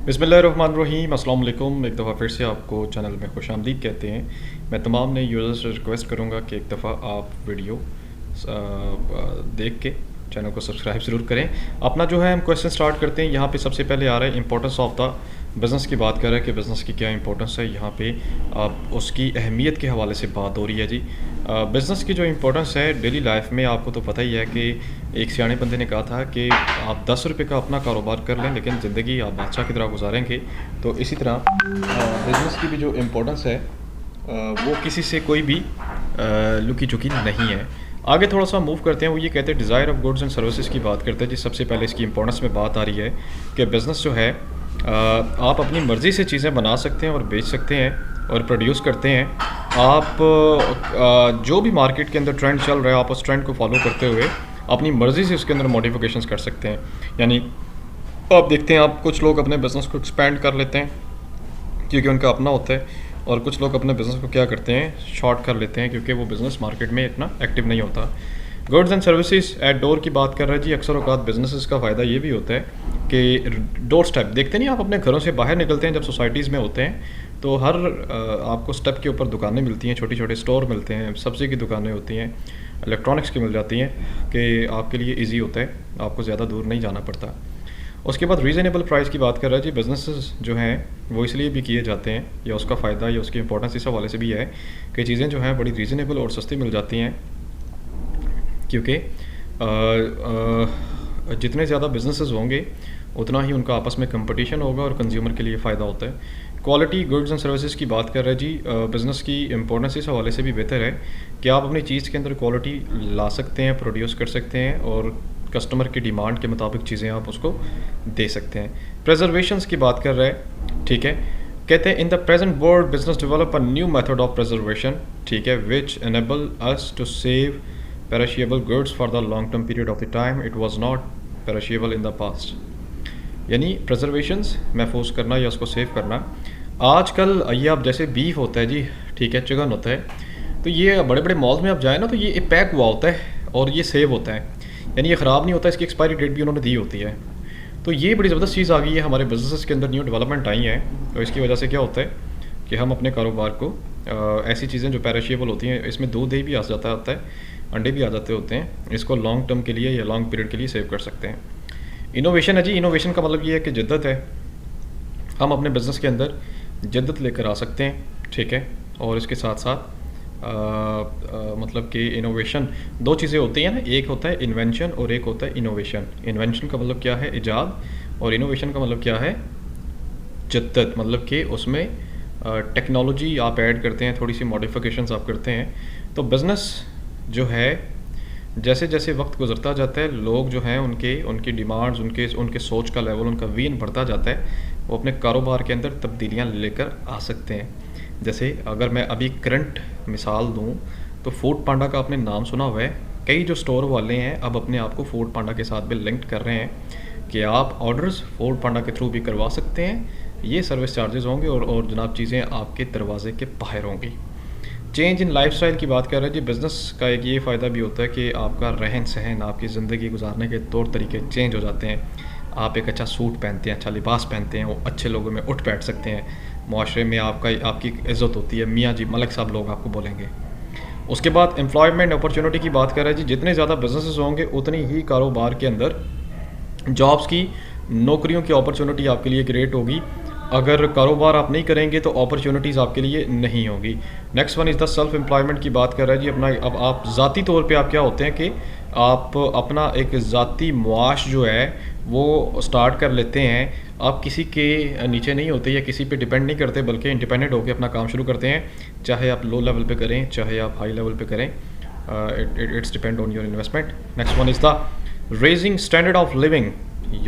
बिस्मिल्लाहिर्रहमानिर्रहीम, अस्सलाम वालेकुम। एक दफ़ा फिर से आपको चैनल में खुशामदीद कहते हैं। मैं तमाम नए यूज़र्स से रिक्वेस्ट करूँगा कि एक दफ़ा आप वीडियो देख के चैनल को सब्सक्राइब ज़रूर करें। अपना जो है हम क्वेश्चन स्टार्ट करते हैं। यहाँ पे सबसे पहले आ रहा है इंपॉर्टेंस ऑफ द बिज़नेस की बात कर रहे हैं कि बिज़नेस की क्या इंपॉर्टेंस है। यहाँ पे उसकी अहमियत के हवाले से बात हो रही है जी। बिज़नेस की जो इंपॉर्टेंस है डेली लाइफ में, आपको तो पता ही है कि एक सियाने बंदे ने कहा था कि आप 10 रुपये का अपना कारोबार कर लें लेकिन ज़िंदगी आप बादशाह की तरह गुजारेंगे। तो इसी तरह बिज़नेस की भी जो इम्पोर्टेंस है वो किसी से कोई भी लुकी झुकी नहीं है। आगे थोड़ा सा मूव करते हैं। वो ये कहते हैं desire of goods and services की बात करते हैं जी। सबसे पहले इसकी इंपॉर्टेंस में बात आ रही है कि बिज़नेस जो है आप अपनी मर्ज़ी से चीज़ें बना सकते हैं और बेच सकते हैं और प्रोड्यूस करते हैं। आप जो भी मार्केट के अंदर ट्रेंड चल रहा है आप उस ट्रेंड को फॉलो करते हुए अपनी मर्ज़ी से उसके अंदर मॉडिफिकेशंस कर सकते हैं। यानी आप देखते हैं, आप कुछ लोग अपने बिज़नेस को एक्सपेंड कर लेते हैं क्योंकि उनका अपना होता है, और कुछ लोग अपने बिज़नेस को क्या करते हैं, शॉर्ट कर लेते हैं क्योंकि वो बिज़नेस मार्केट में इतना एक्टिव नहीं होता। Goods and services at door की बात कर रहे हैं जी। अक्सर औक़ात बिज़नेसेस का फ़ायदा ये भी होता है कि डोर स्टेप देखते नहीं, आप अपने घरों से बाहर निकलते हैं जब सोसाइटीज़ में होते हैं तो हर आपको स्टेप के ऊपर दुकानें मिलती हैं, छोटे छोटे स्टोर मिलते हैं, सब्ज़ी की दुकानें होती हैं, इलेक्ट्रॉनिक्स की मिल जाती हैं कि आपके लिए ईजी होता है, आपको ज़्यादा दूर नहीं जाना पड़ता। उसके बाद रीज़नेबल प्राइस की बात कर रहा है जी। बिज़नेसेस जो हैं वो इसलिए भी किए जाते हैं, या उसका फ़ायदा या उसकी इंपॉर्टेंस इस हवाले से भी है कि चीज़ें जो हैं बड़ी रीज़नेबल और सस्ती मिल जाती हैं क्योंकि जितने ज़्यादा बिज़नेसेस होंगे उतना ही उनका आपस में कंपटीशन होगा और कंज्यूमर के लिए फ़ायदा होता है। क्वालिटी गुड्स एंड सर्विसेज की बात कर रहे हैं जी। बिज़नेस की इंपॉर्टेंस इस हवाले से भी बेहतर है कि आप अपनी चीज़ के अंदर क्वालिटी ला सकते हैं, प्रोड्यूस कर सकते हैं और कस्टमर की डिमांड के मुताबिक चीज़ें आप उसको दे सकते हैं। प्रेजर्वेशंस की बात कर रहे हैं, ठीक है। कहते हैं in the present world business develop a new method of preservation, ठीक है, which enable us to save perishable goods for the long term period of the time it was not perishable in the past. यानी preservations महफूज करना या उसको save करना। आजकल ये आप जैसे बीफ होता है जी, ठीक है, चिकन होता है, तो ये बड़े बड़े मॉल्स में आप जाए ना तो ये पैक हुआ होता है और ये सेव होता है, यानी ये ख़राब नहीं होता, इसकी एक्सपायरी डेट भी उन्होंने दी होती है। तो ये बड़ी ज़बरदस्त चीज़ आ गई है हमारे बिज़नेस के अंदर, न्यू डेवलपमेंट आई है। तो इसकी वजह से क्या होता है कि हम अपने कारोबार को ऐसी चीज़ें जो पेरिशेबल होती हैं, इसमें दूध दही भी आ जाता होता है, अंडे भी आ जाते होते हैं, इसको लॉन्ग टर्म के लिए या लॉन्ग पीरियड के लिए सेव कर सकते हैं। इनोवेशन है जी। इनोवेशन का मतलब ये है कि जिद्दत है, हम अपने बिज़नेस के अंदर जिद्दत लेकर आ सकते हैं, ठीक है। और इसके साथ साथ मतलब कि इनोवेशन दो चीज़ें होती हैं ना, एक होता है इन्वेंशन और एक होता है इनोवेशन। इन्वेंशन का मतलब क्या है, इजाद, और इनोवेशन का मतलब क्या है, जिद्दत, मतलब कि उसमें टेक्नोलॉजी आप ऐड करते हैं, थोड़ी सी मॉडिफिकेशंस आप करते हैं। तो बिज़नेस जो है जैसे जैसे वक्त गुजरता जाता है, लोग जो हैं उनकी डिमांड्स, उनके सोच का लेवल, उनका वीन बढ़ता जाता है, वो अपने कारोबार के अंदर तब्दीलियाँ लेकर आ सकते हैं। जैसे अगर मैं अभी करंट मिसाल दूं तो फूड पांडा का आपने नाम सुना हुआ है। कई जो स्टोर वाले हैं अब अपने आप को फूड पांडा के साथ भी लिंक्ड कर रहे हैं कि आप ऑर्डर्स फूड पांडा के थ्रू भी करवा सकते हैं, ये सर्विस चार्जेस होंगे और जनाब चीज़ें आपके दरवाजे के बाहर होंगी। चेंज इन लाइफस्टाइल की बात कर रहे हैं जी। बिज़नेस का एक ये फ़ायदा भी होता है कि आपका रहन सहन, आपकी ज़िंदगी गुजारने के तौर तरीके चेंज हो जाते हैं। आप एक अच्छा सूट पहनते हैं, अच्छा लिबास पहनते हैं, वो अच्छे लोगों में उठ बैठ सकते हैं, मुआशरे में आपकी इज़्ज़त होती है, मियाँ जी, मलिक साहब लोग आपको बोलेंगे। उसके बाद एम्प्लॉयमेंट अपॉर्चुनिटी की बात कर रहे हैं जी। जितने ज़्यादा बिजनेसेस होंगे उतनी ही कारोबार के अंदर जॉब्स की, नौकरियों की अपॉर्चुनिटी आपके लिए क्रिएट होगी। अगर कारोबार आप नहीं करेंगे तो अपॉर्चुनिटीज़ आपके लिए नहीं होगी। Next one is the self employment की बात कर रहे हैं जी। अपना अब आप ज़ाती तौर पे आप क्या होते हैं कि आप अपना एक ज़ाती मुआश जो है वो स्टार्ट कर लेते हैं। आप किसी के नीचे नहीं होते या किसी पे डिपेंड नहीं करते, बल्कि इंडिपेंडेंट होकर अपना काम शुरू करते हैं, चाहे आप लो लेवल पे करें चाहे आप हाई लेवल पे करें। It's depend on your investment. Next one is the raising standard of living.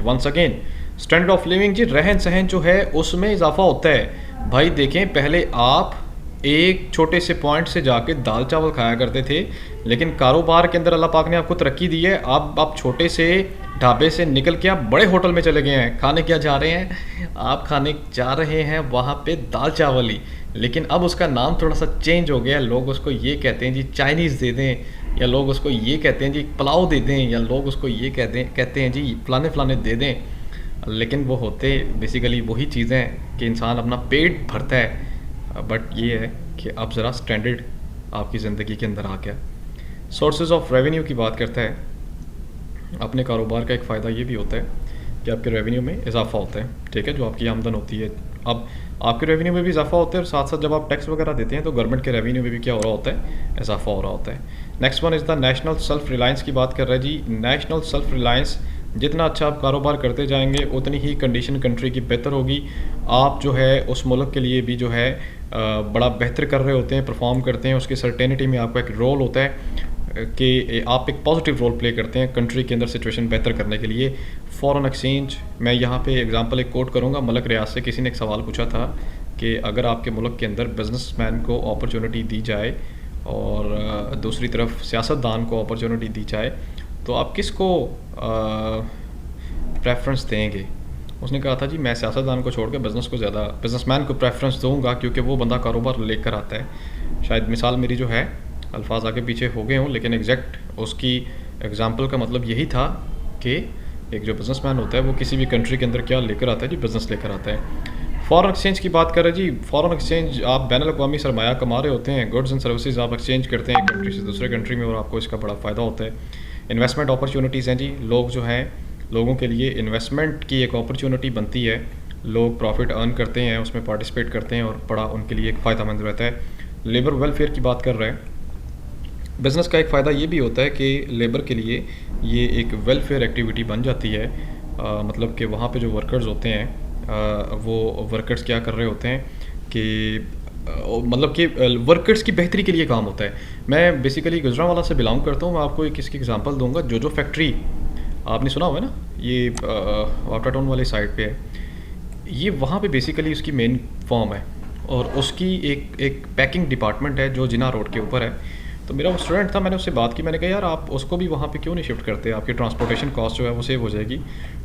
Once again standard of living जी, रहन सहन जो है उसमें इजाफा होता है। भाई देखें, पहले आप एक छोटे से पॉइंट से जाके दाल चावल खाया करते थे, लेकिन कारोबार के अंदर अल्लाह पाक ने आपको तरक्की दी है। आप छोटे से ढाबे से निकल के आप बड़े होटल में चले गए हैं। खाने क्या जा रहे हैं आप, खाने जा रहे हैं वहाँ पे दाल चावल ही, लेकिन अब उसका नाम थोड़ा सा चेंज हो गया। लोग उसको ये कहते हैं जी चाइनीज़ दे दें, या लोग उसको ये कहते हैं जी पुलाव दे दें, या लोग उसको ये कहते हैं जी फलाने फलाने दे दें। लेकिन वो होते बेसिकली वही चीज़ें हैं कि इंसान अपना पेट भरता है, बट ये है कि अब ज़रा स्टैंडर्ड आपकी ज़िंदगी के अंदर आ गया। सोर्सेज ऑफ रेवेन्यू की बात करता है, अपने कारोबार का एक फ़ायदा ये भी होता है कि आपके रेवेन्यू में इजाफा होता है, ठीक है, जो आपकी आमदन होती है। अब आपके रेवेन्यू में भी इजाफा होता है और साथ साथ जब आप टैक्स वगैरह देते हैं तो गवर्नमेंट के रेवेन्यू में भी क्या हो रहा होता है, इजाफा हो रहा होता है। Next one is the national self reliance की बात कर रहे हैं जी। नेशनल सेल्फ रिलायंस, जितना अच्छा आप कारोबार करते जाएंगे उतनी ही कंडीशन कंट्री की बेहतर होगी। आप जो है उस मुल्क के लिए भी जो है बड़ा बेहतर कर रहे होते हैं, परफॉर्म करते हैं, उसकी सर्टेनिटी में आपका एक रोल होता है कि आप एक पॉजिटिव रोल प्ले करते हैं कंट्री के अंदर सिचुएशन बेहतर करने के लिए। फॉरेन एक्सचेंज, मैं यहाँ पे एग्जांपल एक कोट करूँगा, मलक रियाज से किसी ने एक सवाल पूछा था कि अगर आपके मुल्क के अंदर बिजनेसमैन को अपॉर्चुनिटी दी जाए और दूसरी तरफ सियासतदान को अपॉर्चुनिटी दी जाए तो आप किसको प्रेफरेंस देंगे। उसने कहा था जी मैं सियासतदान को छोड़ के बिज़नेस को ज़्यादा, बिजनेसमैन को प्रेफरेंस दूंगा क्योंकि वो बंदा कारोबार लेकर आता है। शायद मिसाल मेरी जो है अल्फाज आगे पीछे हो गए हों, लेकिन एग्जैक्ट उसकी एग्जांपल का मतलब यही था कि एक जो बिज़नेसमैन होता है वो किसी भी कंट्री के अंदर क्या लेकर आता है जी, बिज़नेस लेकर आता है। फॉरेन एक्सचेंज की बात करें जी, फॉरेन एक्सचेंज आप बैन अवी सरमाया कमा रहे होते हैं, गुड्स एंड सर्विसेज आप एक्सचेंज करते हैं कंट्री से दूसरे कंट्री में और आपको इसका बड़ा फ़ायदा होता है। इन्वेस्टमेंट अपॉर्चुनिटीज़ हैं जी, लोग जो हैं लोगों के लिए इन्वेस्टमेंट की एक अपॉर्चुनिटी बनती है, लोग प्रॉफिट अर्न करते हैं, उसमें पार्टिसिपेट करते हैं और बड़ा उनके लिए एक फ़ायदामंद रहता है। लेबर वेलफेयर की बात कर रहे हैं, बिज़नेस का एक फ़ायदा ये भी होता है कि लेबर के लिए ये एक वेलफेयर एक्टिविटी बन जाती है। मतलब कि वहाँ पे जो वर्कर्स होते हैं वो वर्कर्स क्या कर रहे होते हैं कि मतलब कि वर्कर्स की बेहतरी के लिए काम होता है। मैं बेसिकली गुजरांवाला से बिलोंग करता हूँ, मैं आपको एक इसकी एग्जांपल दूंगा। जो फैक्ट्री आपने सुना हुआ है ना, ये वाटर टाउन वाले साइड पे है, ये वहाँ पे बेसिकली उसकी मेन फॉर्म है और उसकी एक पैकिंग डिपार्टमेंट है जो जिना रोड के ऊपर है। तो मेरा वो स्टूडेंट था, मैंने उससे बात की, मैंने कहा यार आप उसको भी वहाँ पे क्यों नहीं शिफ्ट करते, आपकी ट्रांसपोर्टेशन कॉस्ट जो है वो सेव हो जाएगी।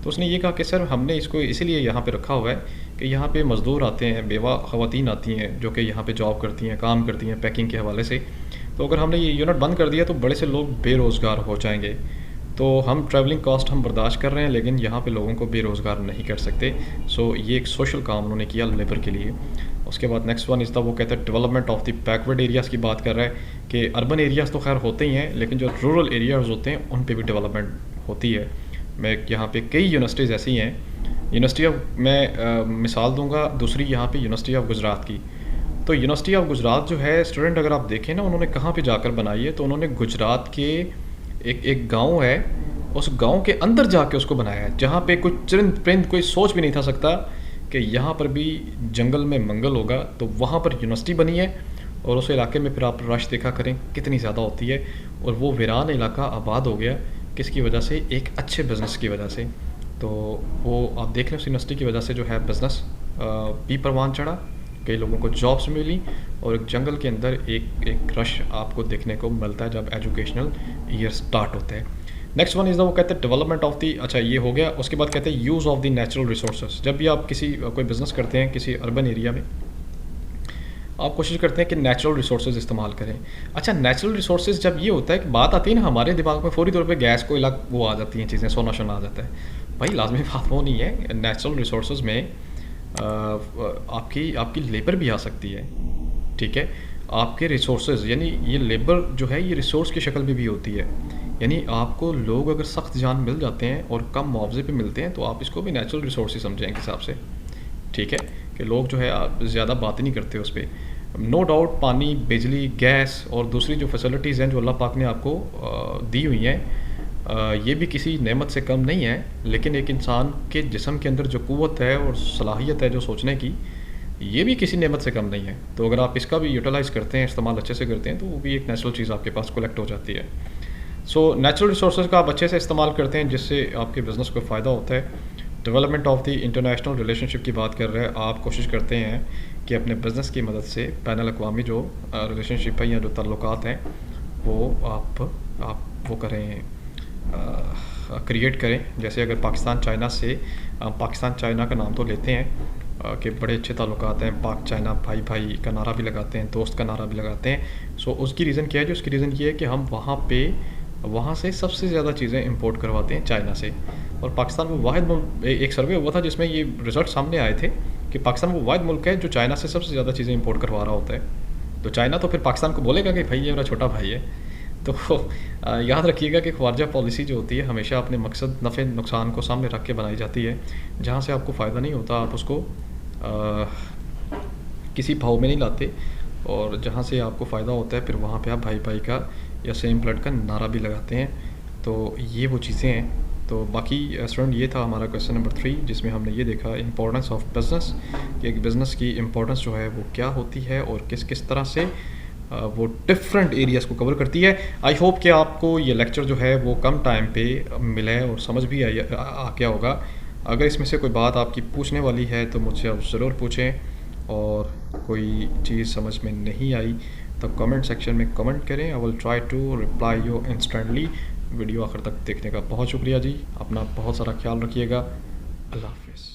तो उसने ये कहा कि सर हमने इसको इसीलिए यहाँ पे रखा हुआ है कि यहाँ पे मज़दूर आते हैं, बेवा ख़वातीन आती हैं जो कि यहाँ पे जॉब करती हैं, काम करती हैं पैकिंग के हवाले से। तो अगर हमने ये यूनिट बंद कर दिया तो बड़े से लोग बेरोज़गार हो जाएंगे। तो हम ट्रैवलिंग कॉस्ट हम बर्दाश्त कर रहे हैं लेकिन यहाँ पे लोगों को बेरोज़गार नहीं कर सकते। सो ये एक सोशल काम उन्होंने किया लेबर के लिए। उसके बाद नेक्स्ट वन इज़ द, वो कहते हैं development of the backward areas की बात कर रहा है कि अर्बन एरियाज़ तो खैर होते ही हैं लेकिन जो रूरल एरियाज़ होते हैं उन पे भी डेवलपमेंट होती है। मैं यहाँ पे कई यूनिवर्सिटीज़ ऐसी हैं, यूनिवर्सिटी ऑफ, मैं मिसाल दूंगा दूसरी यहाँ पे यूनिवर्सिटी ऑफ गुजरात की। तो यूनिवर्सिटी ऑफ गुजरात जो है स्टूडेंट अगर आप देखें ना उन्होंने कहाँ पे जाकर बनाई है, तो उन्होंने गुजरात के एक गांव है, उस गांव के अंदर जाके उसको बनाया है जहाँ पे कोई चरिंद परिंद कोई सोच भी नहीं था सकता कि यहाँ पर भी जंगल में मंगल होगा। तो वहाँ पर यूनिवर्सिटी बनी है और उस इलाके में फिर आप रश देखा करें कितनी ज़्यादा होती है और वो वीरान इलाका आबाद हो गया किसकी वजह से, एक अच्छे बिज़नेस की वजह से। तो वो आप देख लें उस यूनिवर्सिटी की वजह से जो है बिज़नेस भी परवान चढ़ा, कई लोगों को जॉब्स मिली और एक जंगल के अंदर एक रश आपको देखने को मिलता है जब एजुकेशनल ईयर स्टार्ट होते हैं। नेक्स्ट वन इज़ द, वो कहते हैं डेवलपमेंट ऑफ दी, अच्छा ये हो गया। उसके बाद कहते हैं use of the natural resources. जब भी आप कोई बिज़नेस करते हैं किसी अर्बन एरिया में, आप कोशिश करते हैं कि नेचुरल रिसोर्सेज इस्तेमाल करें। अच्छा नेचुरल रिसोर्सेज जब ये होता है कि बात आती है ना हमारे दिमाग में फौरी तौर पे गैस कोयला वो आ जाती हैं चीज़ें, सोना शोना आ जाता है। भाई लाजमी बात वो नहीं है, नेचुरल रिसोर्सेज में आपकी लेबर भी आ सकती है, ठीक है। आपके रिसोर्सेज यानी ये लेबर जो है ये रिसोर्स की शक्ल में भी होती है, यानी आपको लोग अगर सख्त जान मिल जाते हैं और कम मुआवजे पे मिलते हैं तो आप इसको भी नेचुरल रिसोर्स ही समझें एक हिसाब से, ठीक है, कि लोग जो है आप ज़्यादा बात नहीं करते उस पर। नो डाउट पानी, बिजली, गैस और दूसरी जो फैसिलिटीज़ हैं जो अल्लाह पाक ने आपको दी हुई हैं, ये भी किसी नेमत से कम नहीं है, लेकिन एक इंसान के जिस्म के अंदर जो क़ुव्वत है और सलाहियत है जो सोचने की, ये भी किसी नेमत से कम नहीं है। तो अगर आप इसका भी यूटिलाइज़ करते हैं, इस्तेमाल अच्छे से करते हैं, तो वो भी एक नेचुरल चीज़ आपके पास कलेक्ट हो जाती है। सो नेचुरल रिसोर्सेज का आप अच्छे से इस्तेमाल करते हैं जिससे आपके बिज़नेस को फ़ायदा होता है। Development of the international relationship की बात कर रहे हैं, आप कोशिश करते हैं कि अपने बिज़नेस की मदद से बैनुल अक़वामी जो रिलेशनशिप है या जो ताल्लुकात हैं वो आप वो करें, क्रिएट करें। जैसे अगर पाकिस्तान चाइना से, पाकिस्तान चाइना का नाम तो लेते हैं कि बड़े अच्छे ताल्लुकात हैं, पाक चाइना भाई भाई का नारा भी लगाते हैं, दोस्त का नारा भी लगाते हैं। सो उसकी रीज़न क्या है, जो उसकी रीज़न ये है कि हम वहाँ से सबसे ज़्यादा चीज़ें इंपोर्ट करवाते हैं चाइना से, और पाकिस्तान वो वाहिद एक सर्वे हुआ था जिसमें ये रिज़ल्ट सामने आए थे कि पाकिस्तान वो वाहिद मुल्क है जो चाइना से सबसे ज़्यादा चीज़ें इंपोर्ट करवा रहा होता है। तो चाइना तो फिर पाकिस्तान को बोलेगा कि भाई ये मेरा छोटा भाई है। तो याद रखिएगा कि ख़ारजा पॉलिसी जो होती है हमेशा अपने मकसद नफ़े नुकसान को सामने रख के बनाई जाती है। जहाँ से आपको फ़ायदा नहीं होता आप उसको किसी भाव में नहीं लाते, और जहाँ से आपको फ़ायदा होता है फिर वहाँ पे आप भाई भाई का या सेम ब्लड का नारा भी लगाते हैं। तो ये वो चीज़ें हैं। तो बाकी स्टूडेंट ये था हमारा क्वेश्चन नंबर 3, जिसमें हमने ये देखा इंपॉर्टेंस ऑफ बिज़नेस, कि एक बिज़नेस की इम्पोर्टेंस जो है वो क्या होती है और किस किस तरह से वो डिफरेंट एरियाज़ को कवर करती है। आई होप कि आपको ये लेक्चर जो है वो कम टाइम पे मिले और समझ भी आ गया होगा। अगर इसमें से कोई बात आपकी पूछने वाली है तो मुझसे आप ज़रूर पूछें, और कोई चीज़ समझ में नहीं आई तो कमेंट सेक्शन में कमेंट करें। I will try to reply you instantly. Video आखिर तक देखने का बहुत शुक्रिया जी। अपना बहुत सारा ख्याल रखिएगा। अल्लाह हाफ़िज़।